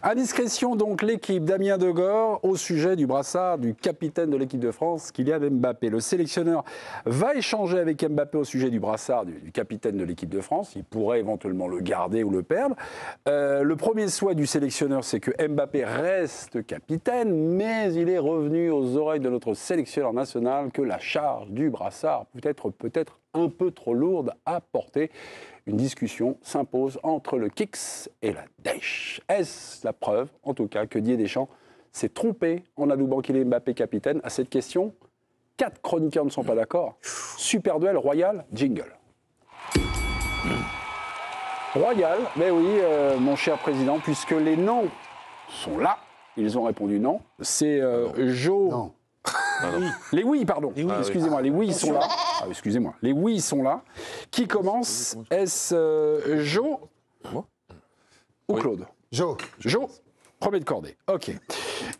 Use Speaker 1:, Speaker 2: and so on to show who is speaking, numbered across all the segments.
Speaker 1: Indiscrétion donc l'équipe Damien Degore au sujet du brassard du capitaine de l'équipe de France, Kylian Mbappé. Le sélectionneur va échanger avec Mbappé au sujet du brassard du capitaine de l'équipe de France. Il pourrait éventuellement le garder ou le perdre. Le premier souhait du sélectionneur, c'est que Mbappé reste capitaine, mais il est revenu aux oreilles de notre sélectionneur national que la charge du brassard peut-être un peu trop lourde à porter. Une discussion s'impose entre le Kicks et la Dèche. Est-ce la preuve, en tout cas, que Didier Deschamps s'est trompé en adoubant Kylian Mbappé capitaine? À cette question, 4 chroniqueurs ne sont pas d'accord. Super duel royal, jingle. Royal, mais oui, mon cher président, puisque les noms sont là, ils ont répondu non. C'est Jo...
Speaker 2: Non.
Speaker 1: Oui. Les oui, pardon. Excusez-moi, les oui sont là. Excusez-moi, les oui sont là. Qui commence? Est-ce Jo ou Claude?
Speaker 2: Jo.
Speaker 1: Jo, premier de cordée. Ok.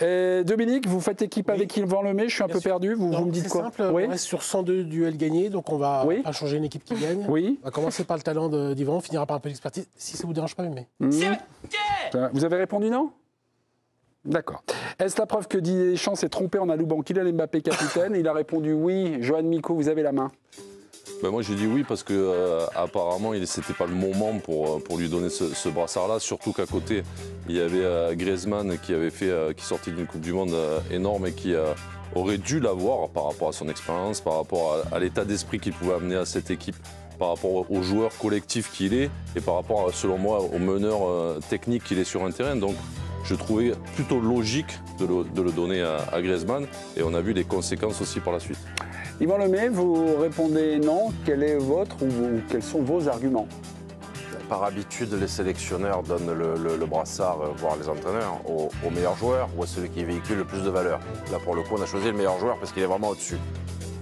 Speaker 1: Dominique, vous faites équipe avec Yvan Lemay. Je suis un peu perdu. Vous me dites quoi?
Speaker 3: C'est simple. On reste sur 102 duels gagnés, donc on va pas changer une équipe qui gagne.
Speaker 1: Oui.
Speaker 3: On va commencer par le talent d'Yvan, on finira par un peu d'expertise. Si ça vous dérange pas, mais.
Speaker 1: Vous avez répondu non? D'accord. Est-ce la preuve que Didier Deschamps s'est trompé en adoubant Kylian Mbappé capitaine? Il a répondu oui. Johan Miko, vous avez la main.
Speaker 4: Moi j'ai dit oui parce que apparemment c'était pas le moment pour lui donner ce brassard-là, surtout qu'à côté il y avait Griezmann qui sortait d'une Coupe du Monde énorme et qui aurait dû l'avoir par rapport à son expérience, par rapport à l'état d'esprit qu'il pouvait amener à cette équipe, par rapport au joueur collectif qu'il est et par rapport, selon moi, au meneur technique qu'il est sur un terrain. Donc je trouvais plutôt logique de le donner à Griezmann et on a vu les conséquences aussi par la suite.
Speaker 1: Yvan Lemay, vous répondez non. Quel est votre ou quels sont vos arguments?
Speaker 5: Par habitude, les sélectionneurs donnent le brassard, voire les entraîneurs, au meilleur joueur ou à celui qui véhicule le plus de valeur. Là, pour le coup, on a choisi le meilleur joueur parce qu'il est vraiment au-dessus.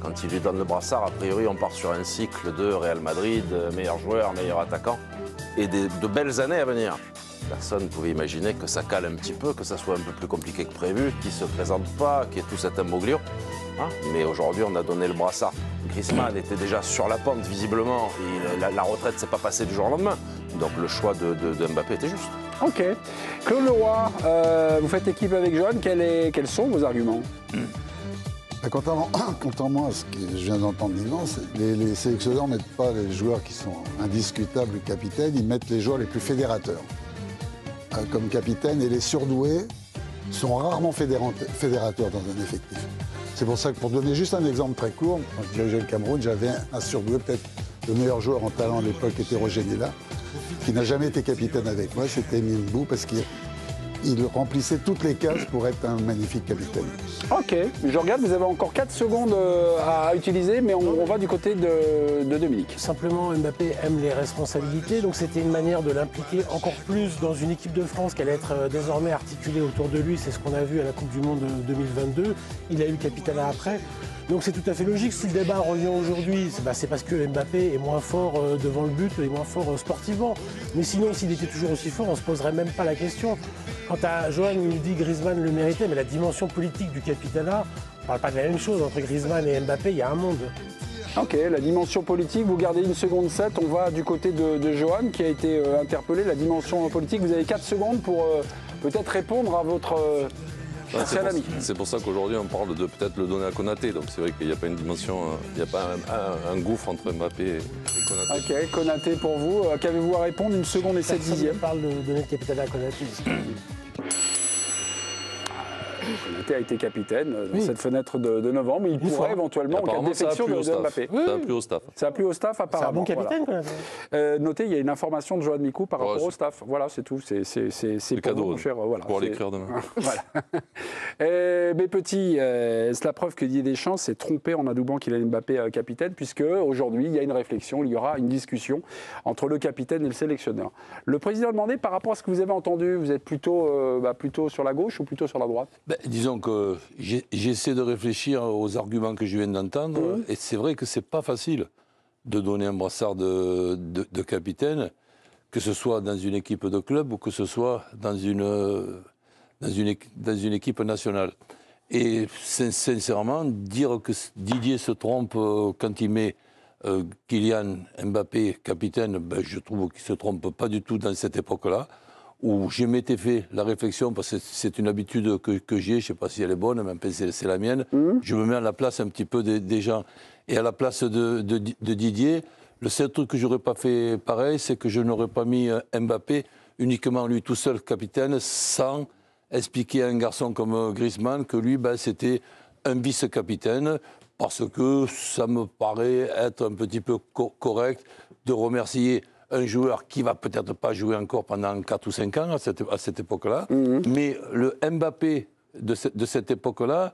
Speaker 5: Quand il lui donne le brassard, a priori, on part sur un cycle de Real Madrid, meilleur joueur, meilleur attaquant, et de belles années à venir. Personne ne pouvait imaginer que ça cale un petit peu, que ça soit un peu plus compliqué que prévu, qu'il ne se présente pas, qu'il y ait tout cet imbroglio. Mais aujourd'hui, on a donné le brassard. Griezmann était déjà sur la pente, visiblement. Et la retraite ne s'est pas passée du jour au lendemain. Donc le choix de Mbappé était juste.
Speaker 1: Ok. Claude Leroy, vous faites équipe avec Johan. Quels sont vos arguments?
Speaker 2: Contrairement à ce que je viens d'entendre d'Yvan, les sélectionneurs ne mettent pas les joueurs qui sont indiscutables capitaines, ils mettent les joueurs les plus fédérateurs comme capitaine, et les surdoués sont rarement fédérateurs dans un effectif. C'est pour ça que, pour donner juste un exemple très court, quand je dirigeais le Cameroun, j'avais un surdoué, peut-être le meilleur joueur en talent à l'époque était Roger Milla, qui n'a jamais été capitaine avec moi, c'était Émile Bou, parce qu'il remplissait toutes les cases pour être un magnifique capitaine.
Speaker 1: Ok, je regarde, vous avez encore 4 secondes à utiliser, mais on va du côté de Dominique.
Speaker 3: Simplement, Mbappé aime les responsabilités, donc c'était une manière de l'impliquer encore plus dans une équipe de France qui allait être désormais articulée autour de lui. C'est ce qu'on a vu à la Coupe du Monde 2022. Il a eu le capitana après. Donc c'est tout à fait logique. Si le débat revient aujourd'hui, c'est parce que Mbappé est moins fort devant le but et moins fort sportivement. Mais sinon, s'il était toujours aussi fort, on ne se poserait même pas la question. Quant à Johan, il nous dit que Griezmann le méritait, mais la dimension politique du capitana, on ne parle pas de la même chose. Entre Griezmann et Mbappé, il y a un monde.
Speaker 1: Ok, la dimension politique, vous gardez 1 seconde 7. On va du côté de Johan qui a été interpellé. La dimension politique, vous avez 4 secondes pour peut-être répondre à votre...
Speaker 4: C'est pour ça qu'aujourd'hui on parle de peut-être le donner à Konaté. Donc c'est vrai qu'il n'y a pas une dimension, il n'y a pas un gouffre entre Mbappé et Konaté.
Speaker 1: Ok, Konaté pour vous. Qu'avez-vous à répondre? 1 seconde et 7 dixièmes.
Speaker 3: On parle de donner le capitana à Konaté.
Speaker 1: Konaté a été capitaine dans cette fenêtre de novembre. Il pourrait éventuellement, en cas de défection de Mbappé.
Speaker 4: Ça a plu au staff.
Speaker 1: Ça a plu au staff, apparemment.
Speaker 3: C'est un bon capitaine,
Speaker 1: voilà. Notez, il y a une information de Johan Micou par rapport au staff. Voilà, c'est tout. C'est
Speaker 4: cadeau,
Speaker 1: mon cher. Voilà,
Speaker 4: pour l'écrire demain.
Speaker 1: Voilà. Mes petits, c'est la preuve que Didier Deschamps s'est trompé en adoubant Kylian Mbappé capitaine, puisque aujourd'hui, il y a une réflexion, il y aura une discussion entre le capitaine et le sélectionneur. Le président demandait, par rapport à ce que vous avez entendu, vous êtes plutôt sur la gauche ou plutôt sur la droite?
Speaker 6: Disons que j'essaie de réfléchir aux arguments que je viens d'entendre, et c'est vrai que c'est pas facile de donner un brassard de capitaine, que ce soit dans une équipe de club ou que ce soit dans une équipe nationale. Et sincèrement, dire que Didier se trompe quand il met Kylian Mbappé capitaine, je trouve qu'il ne se trompe pas du tout dans cette époque-là, où je m'étais fait la réflexion, parce que c'est une habitude que j'ai, je ne sais pas si elle est bonne, mais c'est la mienne, je me mets à la place un petit peu des gens. Et à la place de Didier, le seul truc que je n'aurais pas fait pareil, c'est que je n'aurais pas mis Mbappé uniquement lui tout seul capitaine, sans expliquer à un garçon comme Griezmann que lui, c'était un vice-capitaine, parce que ça me paraît être un petit peu correct de remercier un joueur qui va peut-être pas jouer encore pendant 4 ou 5 ans à cette époque-là. Mais le Mbappé de cette époque-là,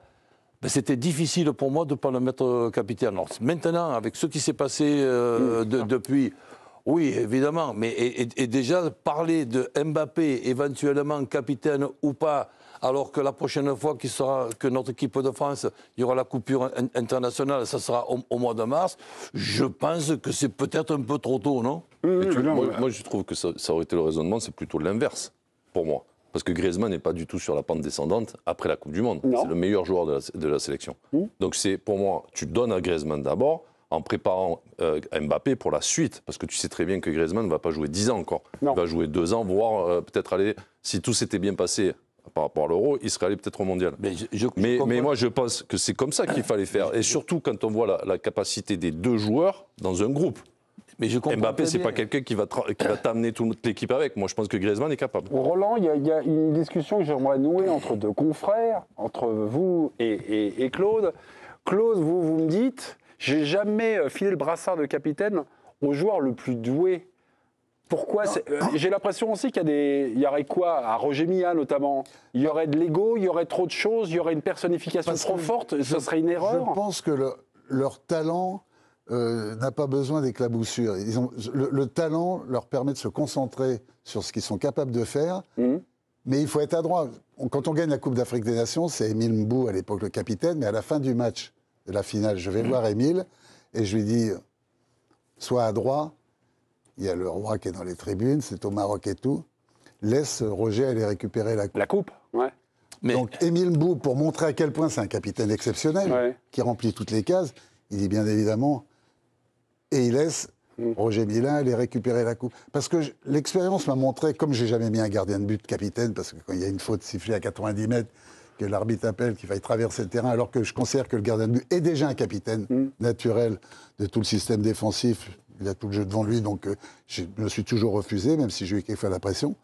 Speaker 6: c'était difficile pour moi de ne pas le mettre capitaine. Alors, maintenant, avec ce qui s'est passé depuis, oui, évidemment, mais et déjà parler de Mbappé éventuellement capitaine ou pas, alors que la prochaine fois que notre équipe de France, il y aura la coupure internationale, ça sera au mois de mars, je pense que c'est peut-être un peu trop tôt, non?
Speaker 4: Moi, je trouve que ça aurait été le raisonnement, c'est plutôt l'inverse, pour moi. Parce que Griezmann n'est pas du tout sur la pente descendante après la Coupe du Monde. C'est le meilleur joueur de la sélection. Donc c'est, pour moi, tu donnes à Griezmann d'abord, en préparant Mbappé pour la suite. Parce que tu sais très bien que Griezmann ne va pas jouer 10 ans encore. Il va jouer 2 ans, voire peut-être aller, si tout s'était bien passé par rapport à l'Euro, il serait allé peut-être au Mondial. Mais moi, je pense que c'est comme ça qu'il fallait faire. Et surtout quand on voit la capacité des 2 joueurs dans un groupe. Mais Mbappé, c'est pas quelqu'un qui va t'amener toute l'équipe avec. Moi, je pense que Griezmann est capable.
Speaker 1: Roland, il y a une discussion que j'aimerais nouer entre 2 confrères, entre vous et Claude. Claude, vous me dites, j'ai jamais filé le brassard de capitaine au joueur le plus doué. Pourquoi j'ai l'impression aussi qu'il y aurait quoi à Roger Milla notamment. Il y aurait de l'ego, il y aurait trop de choses, il y aurait une personnification trop forte. Ce serait une erreur.
Speaker 2: Je pense que leur talent n'a pas besoin d'éclaboussures. Le talent leur permet de se concentrer sur ce qu'ils sont capables de faire, mais il faut être adroit. Quand on gagne la Coupe d'Afrique des Nations, c'est Émile Mbou à l'époque le capitaine, mais à la fin du match de la finale, je vais voir Émile et je lui dis sois adroit. Il y a le roi qui est dans les tribunes, c'est au Maroc et tout. Laisse Roger aller récupérer la coupe.
Speaker 1: La coupe, ouais.
Speaker 2: Donc Émile Mbou, pour montrer à quel point c'est un capitaine exceptionnel, qui remplit toutes les cases, il dit bien évidemment, et il laisse Roger Milla aller récupérer la coupe. Parce que l'expérience m'a montré, comme j'ai jamais mis un gardien de but capitaine, parce que quand il y a une faute sifflée à 90 mètres, que l'arbitre appelle, qu'il faille traverser le terrain, alors que je considère que le gardien de but est déjà un capitaine naturel de tout le système défensif, il a tout le jeu devant lui, donc je me suis toujours refusé, même si j'ai eu quelquefois la pression.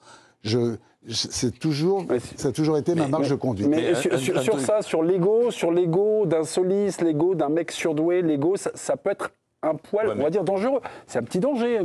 Speaker 2: Ça a toujours été ma marge de conduite.
Speaker 1: Mais sur l'ego d'un Solis, l'ego d'un mec surdoué, l'ego, ça peut être un poil, on va dire, dangereux. C'est un petit danger,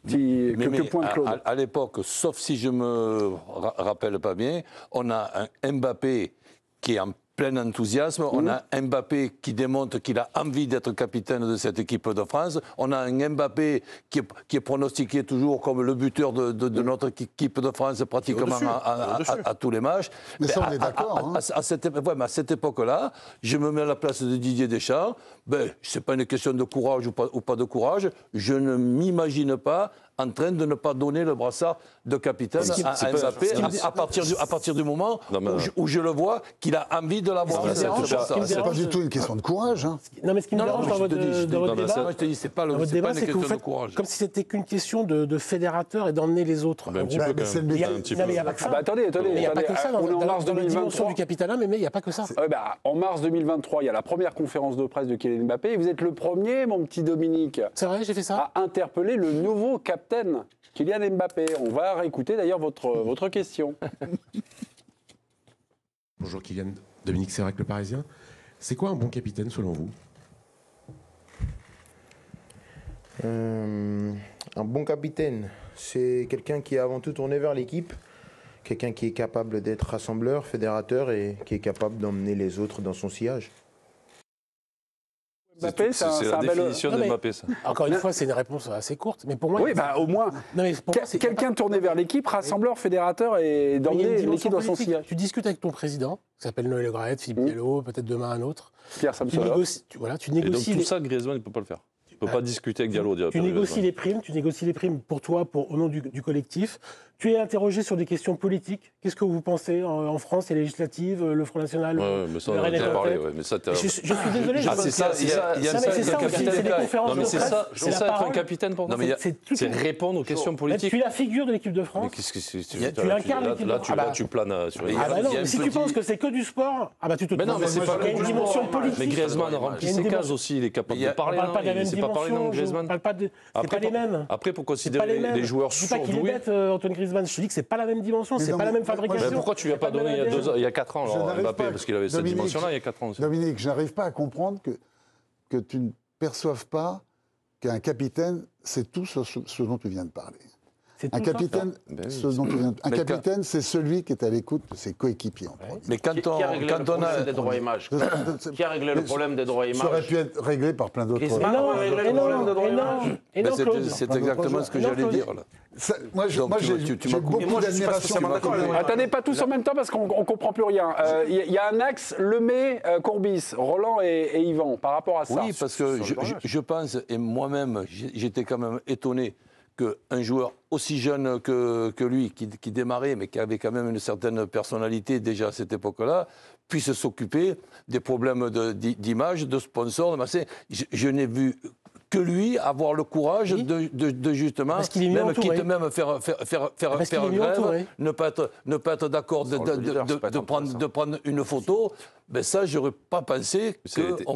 Speaker 1: quelques points de Claude.
Speaker 6: À l'époque, sauf si je me rappelle pas bien, on a un Mbappé qui est en plein enthousiasme, on a un Mbappé qui démontre qu'il a envie d'être capitaine de cette équipe de France, on a un Mbappé qui est pronostiqué toujours comme le buteur de notre équipe de France pratiquement à tous les matchs.
Speaker 2: Mais ça, on est d'accord.
Speaker 6: À cette époque-là, je me mets à la place de Didier Deschamps, ce n'est pas une question de courage ou pas de courage, je ne m'imagine pas en train de ne pas donner le brassard de capitaine à Mbappé à partir du moment où je le vois qu'il a envie de l'avoir.
Speaker 2: C'est pas du tout une question de courage.
Speaker 3: Non, mais ce qui me dérange dans votre débat,
Speaker 6: moi je te dis, c'est pas une question de courage.
Speaker 3: Comme si c'était qu'une question de fédérateur et d'emmener les autres.
Speaker 4: Un petit peu, quand même.
Speaker 3: Il n'y a pas que ça.
Speaker 1: Attendez,
Speaker 3: il n'y a pas que ça
Speaker 1: on est en mars
Speaker 3: dans la dimension
Speaker 1: 2023.
Speaker 3: du capitanat, mais il n'y a pas que ça.
Speaker 1: En mars 2023, il y a la première conférence de presse de Kylian Mbappé. Et vous êtes le premier, mon petit Dominique,
Speaker 3: C'est vrai, j'ai fait ça.
Speaker 1: à interpeller le nouveau capitaine, Kylian Mbappé. On va réécouter d'ailleurs votre question.
Speaker 7: Bonjour Kylian, Dominique Sérac, Le Parisien. C'est quoi un bon capitaine selon vous?
Speaker 8: Un bon capitaine, c'est quelqu'un qui est avant tout tourné vers l'équipe, quelqu'un qui est capable d'être rassembleur, fédérateur et qui est capable d'emmener les autres dans son sillage.
Speaker 1: Mbappé,
Speaker 4: c'est la définition de Mbappé, ça.
Speaker 3: Encore une fois, c'est une réponse assez courte, mais pour moi...
Speaker 1: Oui, au moins,
Speaker 3: Non, mais pour moi, c'est-
Speaker 1: quelqu'un tourné vers l'équipe, rassembleur, fédérateur et
Speaker 3: Mais il y a une
Speaker 1: d'emmener
Speaker 3: dimension
Speaker 1: l'équipe dans son
Speaker 3: politique.
Speaker 1: sillage.
Speaker 3: Tu discutes avec ton président, qui s'appelle Noël Le Graët, Philippe Diallo, peut-être demain un autre.
Speaker 1: Pierre
Speaker 3: Tu
Speaker 1: Samsonov.
Speaker 3: négocies, tu
Speaker 4: Et donc
Speaker 3: négocies
Speaker 4: tout
Speaker 3: les-
Speaker 4: ça, Griezmann, il ne peut pas le faire. Il ne peut pas discuter avec Diallo.
Speaker 3: tu négocies les primes, au nom du collectif. Tu es interrogé sur des questions politiques. Qu'est-ce que vous pensez en France, les législatives, le Front National,
Speaker 4: mais ça,
Speaker 3: le
Speaker 4: on en a
Speaker 3: RN est
Speaker 4: déjà
Speaker 3: en
Speaker 4: parlé.
Speaker 3: tête.
Speaker 4: Ouais, mais ça,
Speaker 3: Je suis désolé.
Speaker 4: Ah, c'est ça, c'est ça,
Speaker 3: Non, mais c'est ça aussi, c'est des conférences
Speaker 4: Non, mais
Speaker 3: de
Speaker 4: c'est
Speaker 3: presse,
Speaker 4: ça,
Speaker 3: c'est
Speaker 4: c'est
Speaker 3: la
Speaker 4: ça être un
Speaker 3: parole.
Speaker 4: capitaine pour
Speaker 6: Non,
Speaker 4: moi.
Speaker 6: mais
Speaker 4: C'est répondre aux questions
Speaker 3: Tu
Speaker 4: politiques.
Speaker 3: es la figure de l'équipe de France.
Speaker 4: Mais qu'est-ce que
Speaker 3: Tu incarnes l'équipe de
Speaker 4: là,
Speaker 3: France.
Speaker 4: là, tu planes sur les.
Speaker 3: Ah bah non,
Speaker 6: il y a
Speaker 3: mais
Speaker 6: un
Speaker 3: si tu
Speaker 6: petit-
Speaker 3: penses que c'est que du sport, ah bah tu te
Speaker 4: Mais non,
Speaker 3: trompes.
Speaker 4: mais c'est pas
Speaker 3: Il y a une dimension politique.
Speaker 4: Mais Griezmann remplit
Speaker 3: Il y a une
Speaker 4: ses
Speaker 3: dimension-
Speaker 4: cases aussi, il est capable
Speaker 6: Il y a-
Speaker 4: de parler.
Speaker 3: On parle pas de la même
Speaker 4: C'est pas pareil, non,
Speaker 3: dimension. On
Speaker 4: Griezmann.
Speaker 3: parle pas de. C'est pas les mêmes.
Speaker 4: Après, pour
Speaker 3: C'est pas
Speaker 4: considérer
Speaker 3: mêmes.
Speaker 4: les joueurs
Speaker 3: Je dis pas qu'il est
Speaker 4: surdoués.
Speaker 3: bête, Antoine Griezmann. Je te dis que c'est pas la même dimension,
Speaker 2: Mais
Speaker 3: c'est
Speaker 2: non,
Speaker 3: pas la
Speaker 2: mais
Speaker 3: même
Speaker 2: moi,
Speaker 3: fabrication.
Speaker 4: Mais pourquoi tu lui as pas
Speaker 3: C'est pas
Speaker 4: donné
Speaker 3: le même ADN.
Speaker 4: il y a 4 ans,
Speaker 2: Je
Speaker 4: alors,
Speaker 2: n'arrive
Speaker 4: Mbappé,
Speaker 2: pas-
Speaker 4: parce qu'il avait cette
Speaker 2: Dominique,
Speaker 4: dimension-là il y a 4 ans aussi.
Speaker 2: Dominique, je n'arrive pas à comprendre que tu ne perçoives pas qu'un capitaine, c'est tout ce dont tu viens de parler.
Speaker 3: C'est
Speaker 2: Un
Speaker 3: tout ça.
Speaker 2: capitaine, un capitaine, c'est celui qui est à l'écoute de ses coéquipiers en premier.
Speaker 6: Mais quand
Speaker 5: Qui a réglé le
Speaker 6: on
Speaker 5: problème
Speaker 6: a...
Speaker 5: des droits images Qui a réglé le problème des droits
Speaker 2: Ça aurait
Speaker 5: images
Speaker 2: pu être réglé par plein d'autres.
Speaker 5: Griezmann.
Speaker 3: Et non,
Speaker 5: Ah,
Speaker 3: et non,
Speaker 6: Ben,
Speaker 3: Claude.
Speaker 6: c'est exactement ce que j'allais dire. Là.
Speaker 2: Moi,
Speaker 6: Donc,
Speaker 2: j'ai
Speaker 6: tu m'as
Speaker 2: beaucoup
Speaker 6: coupé.
Speaker 5: moi, je suis pas
Speaker 2: d'admiration.
Speaker 5: spécialement d'accord avec toi.
Speaker 1: Attendez pas tous en même temps parce qu'on ne comprend plus rien. Il y a un axe Lemay, Courbis, Roland et Yvan par rapport à ça.
Speaker 6: Oui, parce que je pense, et moi-même, j'étais quand même étonné qu'un joueur aussi jeune que lui, qui démarrait, mais qui avait quand même une certaine personnalité déjà à cette époque-là, puisse s'occuper des problèmes d'image, de sponsors, de machin. Je n'ai vu que lui avoir le courage de justement,
Speaker 3: Parce qu'il est mieux entouré.
Speaker 6: quitte même faire
Speaker 3: Parce qu'il est mieux
Speaker 6: grève,
Speaker 3: entouré.
Speaker 6: ne pas être d'accord de prendre une photo. Ben ça, j'aurais pas pensé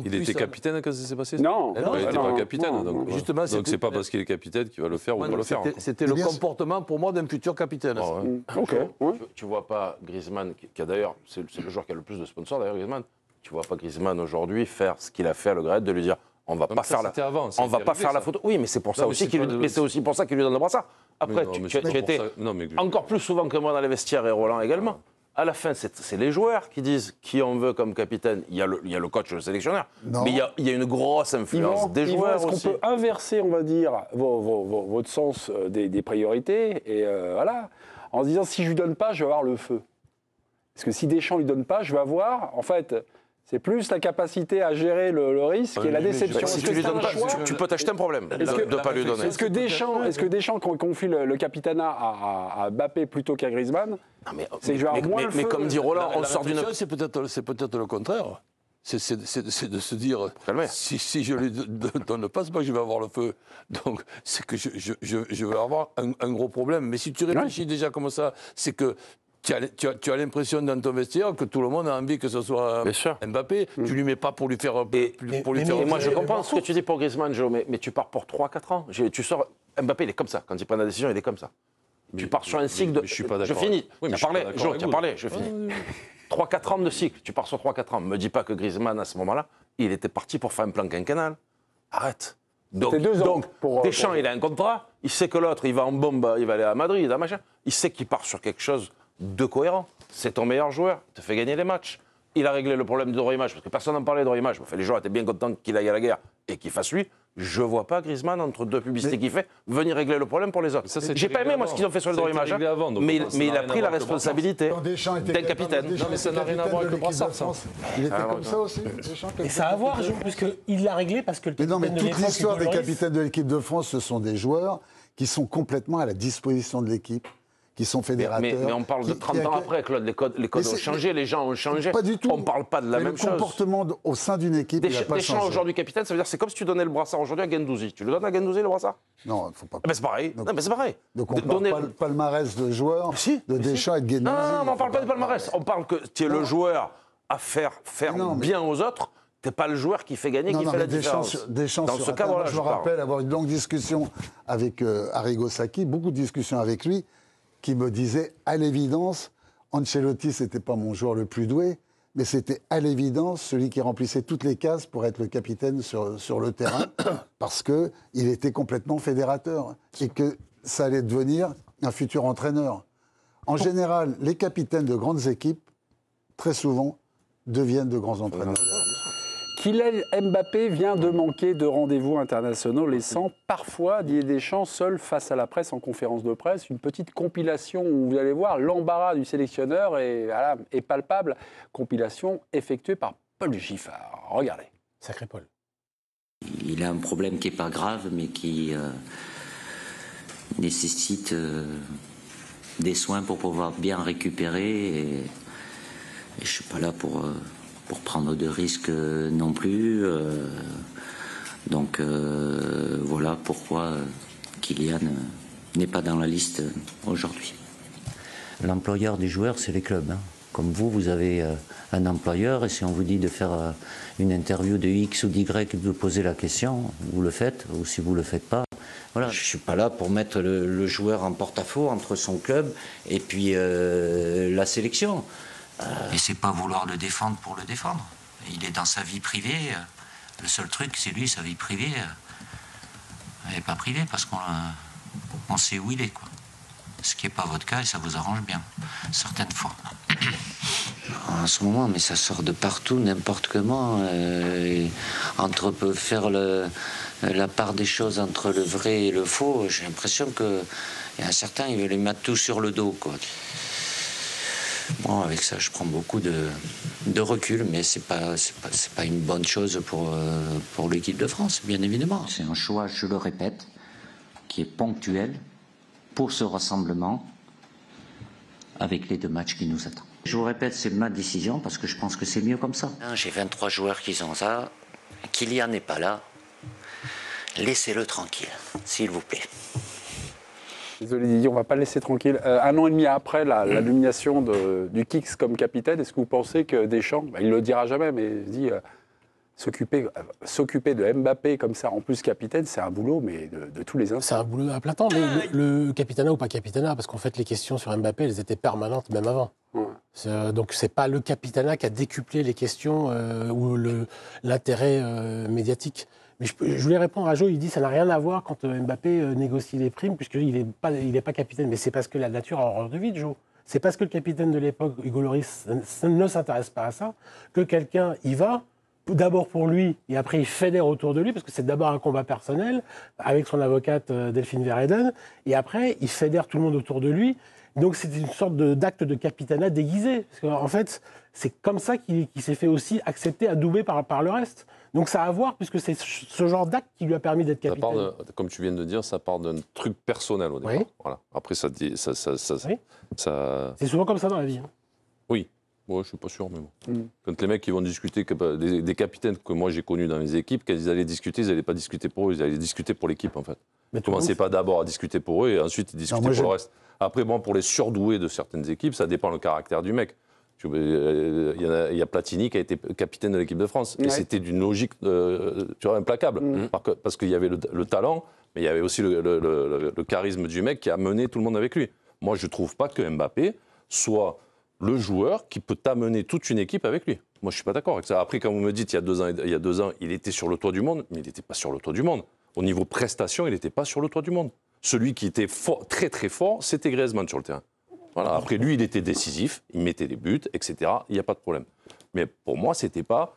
Speaker 4: Il était capitaine quand ça s'est passé
Speaker 1: Non.
Speaker 4: Il n'était
Speaker 1: Non.
Speaker 4: pas capitaine.
Speaker 1: Non.
Speaker 4: Donc
Speaker 6: Justement,
Speaker 4: c'est pas parce qu'il est capitaine qu'il va le faire ou pas le faire.
Speaker 6: C'était le comportement pour moi d'un futur capitaine.
Speaker 4: Ah ouais.
Speaker 1: Ok. Ouais.
Speaker 5: Tu vois pas Griezmann, qui a d'ailleurs, c'est le joueur qui a le plus de sponsors d'ailleurs, Griezmann. Tu vois pas Griezmann aujourd'hui faire ce qu'il a fait à Le Graët, de lui dire on va pas faire la, on va pas faire la photo. Oui, mais c'est pour ça aussi qu'il lui, mais c'est aussi pour ça qu'il lui donne le brassard. Après, tu étais encore plus souvent que moi dans les vestiaires et Roland également. À la fin, c'est les joueurs qui disent qui on veut comme capitaine. Il y a le coach, le sélectionneur.
Speaker 2: Non.
Speaker 5: Mais il y a une grosse influence des joueurs
Speaker 1: est-ce
Speaker 5: aussi.
Speaker 1: qu'on peut inverser, on va dire, votre sens des priorités et voilà, en se disant si je lui donne pas, je vais avoir le feu. Parce que si Deschamps lui donne pas, je vais avoir, en fait, c'est plus la capacité à gérer le risque et la déception.
Speaker 5: Si
Speaker 1: Est-ce
Speaker 5: tu
Speaker 1: que
Speaker 5: lui
Speaker 1: c'est
Speaker 5: donnes
Speaker 1: un
Speaker 5: pas,
Speaker 1: choix
Speaker 5: tu peux t'acheter un problème de ne pas lui donner.
Speaker 1: Est-ce que Deschamps confie le capitanat à Mbappé plutôt qu'à Griezmann? C'est que je vais avoir moins le
Speaker 5: Mais
Speaker 1: feu.
Speaker 5: comme dit Roland, on sort d'une.
Speaker 6: C'est peut-être le contraire. C'est de se dire, si je ne lui donne pas, c'est pas que je vais avoir le feu. Donc, c'est que je vais avoir un gros problème. Mais si tu réfléchis déjà comme ça, c'est que tu as l'impression dans ton vestiaire que tout le monde a envie que ce soit Mbappé. Tu ne lui mets pas pour lui faire...
Speaker 5: Et moi, je comprends ce que tu dis pour Griezmann, Joe, mais tu pars pour 3-4 ans. Tu sors... Mbappé, il est comme ça. Quand il prend la décision, il est comme ça. Tu pars sur un cycle de...
Speaker 4: Je suis pas d'accord.
Speaker 5: Je finis.
Speaker 4: Oui,
Speaker 5: tu as parlé, je finis. 3-4 ans de cycle. Tu pars sur 3-4 ans. Ne me dis pas que Griezmann, à ce moment-là, il était parti pour faire un plan quinquennal. Arrête. Donc,
Speaker 1: 2 ans
Speaker 5: Deschamps, il a un contrat. Il sait que l'autre, il va en bombe, il va aller à Madrid, à machin. Il sait qu'il part sur quelque chose de cohérent. C'est ton meilleur joueur, te fait gagner les matchs. Il a réglé le problème de droit image, parce que personne n'en parlait de droit image. Enfin, les joueurs étaient bien contents qu'il aille à la guerre et qu'il fasse lui. Je vois pas Griezmann, entre 2 publicités qu'il fait, venir régler le problème pour les autres. J'ai pas aimé, moi, ce qu'ils ont fait sur le droit image. Mais il a pris la responsabilité d'un capitaine.
Speaker 4: Non, mais ça n'a rien à voir avec le brassard, ça.
Speaker 2: Il était comme ça aussi, Deschamps.
Speaker 3: Et ça a à voir, puisqu'il l'a réglé parce que le
Speaker 2: Mais non, mais
Speaker 3: capitaine de
Speaker 2: toute
Speaker 3: l'époque,
Speaker 2: l'histoire des
Speaker 3: Lloris,
Speaker 2: capitaines de l'équipe de France, ce sont des joueurs qui sont complètement à la disposition de l'équipe, qui sont fédérateurs.
Speaker 5: Mais on parle de 30 ans après, Claude. Les codes ont changé, les gens ont changé.
Speaker 2: Pas du tout.
Speaker 5: On ne parle pas de la même chose.
Speaker 2: Le comportement au sein d'une équipe, il n'a pas
Speaker 5: Deschamps
Speaker 2: changé.
Speaker 5: aujourd'hui capitaine, ça veut dire c'est comme si tu donnais le brassard aujourd'hui à Guendouzi. Tu le donnes à Guendouzi le brassard?
Speaker 2: Non, il ne faut pas.
Speaker 5: C'est pareil.
Speaker 2: Donc,
Speaker 5: Non, mais c'est pareil.
Speaker 2: Donc on parle pas le palmarès de joueurs de Deschamps et de Guendouzi.
Speaker 5: Non, mais on ne parle pas de palmarès. On parle que tu es le joueur à faire bien aux autres. Tu n'es pas le joueur qui fait gagner, qui fait la différence.
Speaker 2: Deschamps,
Speaker 5: dans ce cadre-là,
Speaker 2: je me rappelle avoir une longue discussion avec Arrigo Sacchi, beaucoup de discussions avec lui, qui me disait, à l'évidence, Ancelotti, c'était pas mon joueur le plus doué, mais c'était à l'évidence celui qui remplissait toutes les cases pour être le capitaine sur le terrain, parce qu'il était complètement fédérateur, et que ça allait devenir un futur entraîneur. En général, les capitaines de grandes équipes, très souvent, deviennent de grands entraîneurs.
Speaker 1: Kylian Mbappé vient de manquer de rendez-vous internationaux, laissant parfois Didier Deschamps seul face à la presse en conférence de presse. Une petite compilation où vous allez voir l'embarras du sélectionneur est palpable. Compilation effectuée par Paul Giffard. Regardez.
Speaker 3: Sacré Paul.
Speaker 9: Il a un problème qui n'est pas grave, mais qui nécessite des soins pour pouvoir bien récupérer. Et je ne suis pas là pour prendre de risques non plus. Donc voilà pourquoi Kylian n'est pas dans la liste aujourd'hui. L'employeur du joueur, c'est les clubs. Hein. Comme vous avez un employeur, et si on vous dit de faire une interview de X ou d'Y, de poser la question, vous le faites, ou si vous ne le faites pas. Voilà. Je ne suis pas là pour mettre le joueur en porte-à-faux entre son club et puis la sélection. Et c'est pas vouloir le défendre pour le défendre. Il est dans sa vie privée. Le seul truc, c'est lui, sa vie privée. Elle n'est pas privée parce qu'on sait où il est, quoi. Ce qui n'est pas votre cas et ça vous arrange bien, certaines fois. En ce moment, mais ça sort de partout, n'importe comment. Entre faire la part des choses entre le vrai et le faux, j'ai l'impression qu'il y a un certain, il veut les mettre tout sur le dos, quoi. Bon, avec ça, je prends beaucoup de recul, mais c'est pas une bonne chose pour l'équipe de France, bien évidemment. C'est un choix, je le répète, qui est ponctuel pour ce rassemblement avec les 2 matchs qui nous attendent. Je vous répète, c'est ma décision parce que je pense que c'est mieux comme ça. J'ai 23 joueurs qui sont ça. Kylian n'est pas là. Laissez-le tranquille, s'il vous plaît.
Speaker 1: Désolé Didier, on ne va pas le laisser tranquille. 1 an et demi après la nomination du Kicks comme capitaine, est-ce que vous pensez que Deschamps, il ne le dira jamais, mais il dit s'occuper de Mbappé comme ça, en plus capitaine, c'est un boulot, mais de tous les instants.
Speaker 3: C'est un boulot à plein temps, mais le capitanat ou pas capitanat, parce qu'en fait, les questions sur Mbappé, elles étaient permanentes même avant. Ouais. Donc, c'est pas le capitanat qui a décuplé les questions ou l'intérêt médiatique. Mais je voulais répondre à Jo, il dit que ça n'a rien à voir quand Mbappé négocie les primes, puisqu'il n'est pas capitaine. Mais c'est parce que la nature a horreur de vide, Jo. C'est parce que le capitaine de l'époque, Hugo Lloris, ne s'intéresse pas à ça, que quelqu'un y va, d'abord pour lui, et après il fédère autour de lui, parce que c'est d'abord un combat personnel, avec son avocate Delphine Verheyden, et après il fédère tout le monde autour de lui. Donc c'est une sorte d'acte de capitanat déguisé. Parce qu'en fait, c'est comme ça qu'il s'est fait aussi accepter, adouber par le reste. Donc ça a à voir, puisque c'est ce genre d'acte qui lui a permis d'être capitaine.
Speaker 4: Comme tu viens de dire, ça part d'un truc personnel au départ. Oui. Voilà. Après, oui.
Speaker 3: C'est souvent comme ça dans la vie. Hein.
Speaker 4: Oui. Moi, je ne suis pas sûr, mais bon. Quand les mecs qui vont discuter, des capitaines que moi j'ai connus dans les équipes, quand ils allaient discuter, ils n'allaient pas discuter pour eux, ils allaient discuter pour l'équipe, en fait. Ils ne commençaient pas d'abord à discuter pour eux et ensuite ils discutaient pour le reste. Après, bon, pour les surdoués de certaines équipes, ça dépend le caractère du mec. Il y a Platini qui a été capitaine de l'équipe de France. Ouais. Et c'était d'une logique implacable. Parce qu'il y avait le talent, mais il y avait aussi le charisme du mec qui a mené tout le monde avec lui. Moi, je ne trouve pas que Mbappé soit le joueur qui peut t'amener toute une équipe avec lui. Moi, je ne suis pas d'accord avec ça. Après, quand vous me dites il y a 2 ans, il était sur le toit du monde, mais il n'était pas sur le toit du monde. Au niveau prestation, il n'était pas sur le toit du monde. Celui qui était fort, très très fort, c'était Griezmann sur le terrain. Voilà. Après, lui, il était décisif, il mettait des buts, etc. Il n'y a pas de problème. Mais pour moi, ce n'était pas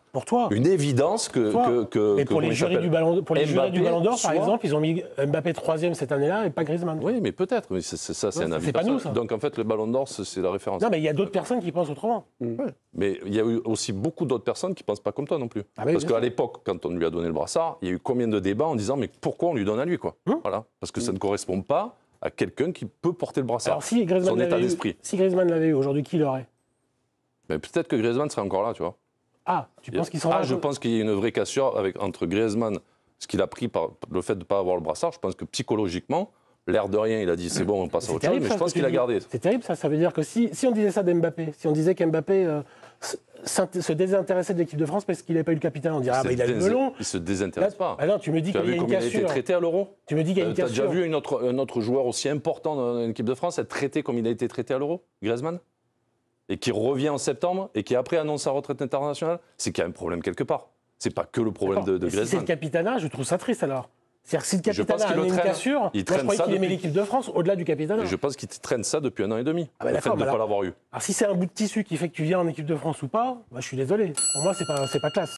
Speaker 4: une évidence que
Speaker 3: mais pour les jurys du Ballon d'Or, par exemple, ils ont mis Mbappé 3e cette année-là et pas Griezmann.
Speaker 4: Oui, mais peut-être. Mais ça, c'est un avis.
Speaker 3: C'est pas nous, ça.
Speaker 4: Donc, en fait, le Ballon d'Or, c'est la référence.
Speaker 3: Non, mais il y a d'autres personnes qui pensent autrement.
Speaker 4: Ouais. Mais il y a eu aussi beaucoup d'autres personnes qui ne pensent pas comme toi non plus. Ah, parce qu'à l'époque, quand on lui a donné le brassard, il y a eu combien de débats en disant mais pourquoi on lui donne à lui, quoi. Voilà. Parce que ça ne correspond pas à quelqu'un qui peut porter le brassard.
Speaker 3: Alors, si Griezmann l'avait eu aujourd'hui, qui l'aurait?
Speaker 4: Mais peut-être que Griezmann serait encore là, tu vois.
Speaker 3: Ah, tu penses qu'ils sont là?
Speaker 4: Je pense qu'il y a une vraie cassure entre Griezmann, ce qu'il a pris par le fait de ne pas avoir le brassard. Je pense que psychologiquement, l'air de rien, il a dit c'est bon, on passe à autre chose, mais je pense qu'il a gardé.
Speaker 3: C'est terrible ça, ça veut dire que si on disait ça d'Mbappé, si on disait qu'Mbappé se désintéressait de l'équipe de France parce qu'il n'avait pas eu le capitaine, on dirait il a le melon.
Speaker 4: Il se désintéresse pas.
Speaker 3: Ah non, tu me dis qu'il y a une cassure.
Speaker 4: Il a été traité à l'Euro.
Speaker 3: Tu me dis qu'il y a une cassure.
Speaker 4: Tu as déjà vu un autre joueur aussi important dans l'équipe de France être traité comme il a été traité à l'Euro, Griezmann? Et qui revient en septembre et qui après annonce sa retraite internationale, c'est qu'il y a un problème quelque part. C'est pas que le problème de Griezmann.
Speaker 3: Si c'est le capitanat, je trouve ça triste alors. C'est-à-dire que si le capitanat a une cassure, je croyais qu'il aimait l'équipe de France au-delà du capitanat.
Speaker 4: Je pense qu'il traîne ça depuis 1 an et demi, le fait de ne pas l'avoir eu.
Speaker 3: Alors si c'est un bout de tissu qui fait que tu viens en équipe de France ou pas, je suis désolé. Pour moi, c'est pas classe.